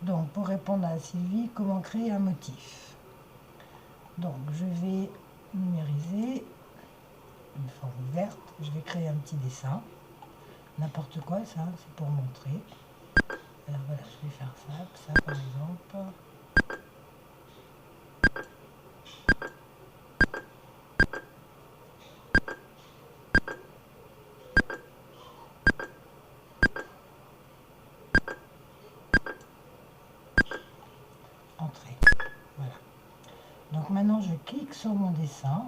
Donc, pour répondre à Sylvie, comment créer un motif? Donc, je vais numériser une forme verte. Je vais créer un petit dessin. N'importe quoi, ça, c'est pour montrer. Alors voilà, je vais faire ça par exemple. Entrée. Voilà. Donc maintenant, je clique sur mon dessin.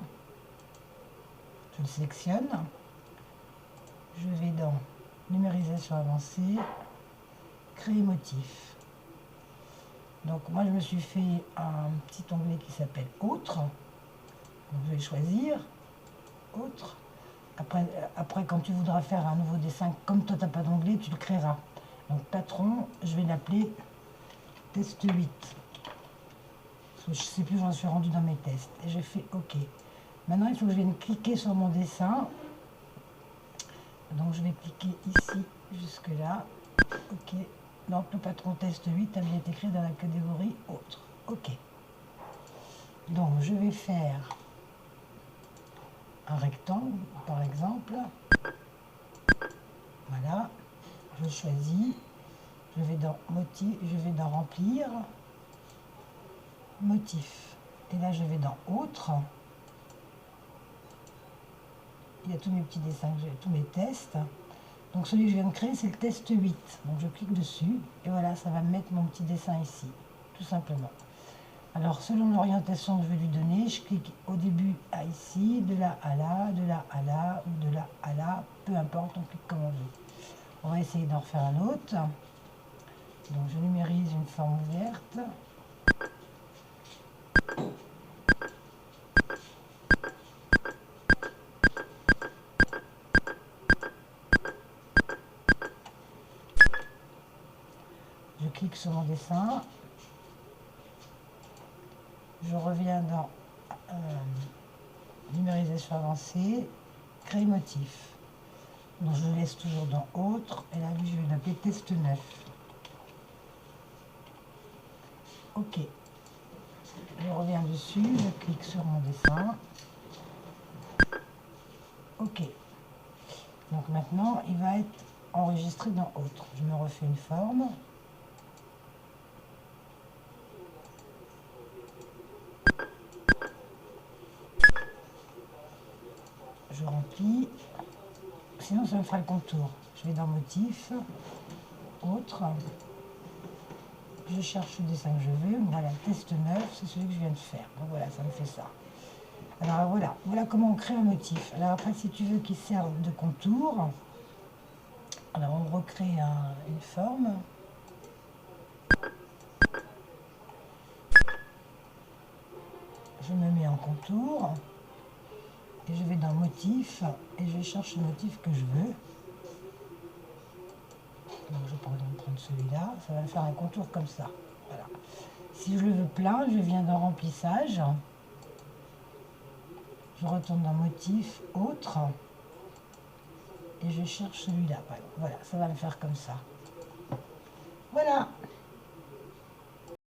Je le sélectionne. Je vais dans numérisation avancée, créer motif. Donc moi je me suis fait un petit onglet qui s'appelle autre. Donc, je vais choisir autre. Après quand tu voudras faire un nouveau dessin, comme toi tu n'as pas d'onglet, tu le créeras. Donc patron, je vais l'appeler test 8. Parce que je ne sais plus, j'en suis rendu dans mes tests. Et j'ai fait OK. Maintenant il faut que je vienne cliquer sur mon dessin. Donc je vais cliquer ici jusque là. OK. Donc le patron test 8 a bien été créé dans la catégorie autre. OK. Donc je vais faire un rectangle par exemple. Voilà. Je choisis. Je vais dans motif, je vais dans remplir. Motif. Et là je vais dans autre. Il y a tous mes petits dessins, tous mes tests. Donc celui que je viens de créer, c'est le test 8. Donc je clique dessus et voilà, ça va me mettre mon petit dessin ici, tout simplement. Alors selon l'orientation que je vais lui donner, je clique au début à ici, de là à là, de là à là, ou de là à là, peu importe, on clique comme on veut. On va essayer d'en refaire un autre. Donc je numérise une forme verte. Je clique sur mon dessin. Je reviens dans numérisation avancée, créer motif. Donc je le laisse toujours dans autre. Et là, lui, je vais l'appeler test 9. OK. Je reviens dessus, je clique sur mon dessin. OK. Donc maintenant, il va être enregistré dans autre. Je me refais une forme. Je remplis. Sinon, ça me fera le contour. Je vais dans motif, autre. Je cherche le dessin que je veux. Voilà, test 9, c'est celui que je viens de faire. Donc voilà, ça me fait ça. Alors voilà comment on crée un motif. Alors après, si tu veux qu'il serve de contour, alors on recrée une forme. Je me mets en contour et je vais dans motif et je cherche le motif que je veux. Donc je vais par exemple prendre celui-là, ça va me faire un contour comme ça. Voilà. Si je le veux plein, je viens dans remplissage. Je retourne dans motif, autre. Et je cherche celui-là. Voilà, ça va me faire comme ça. Voilà.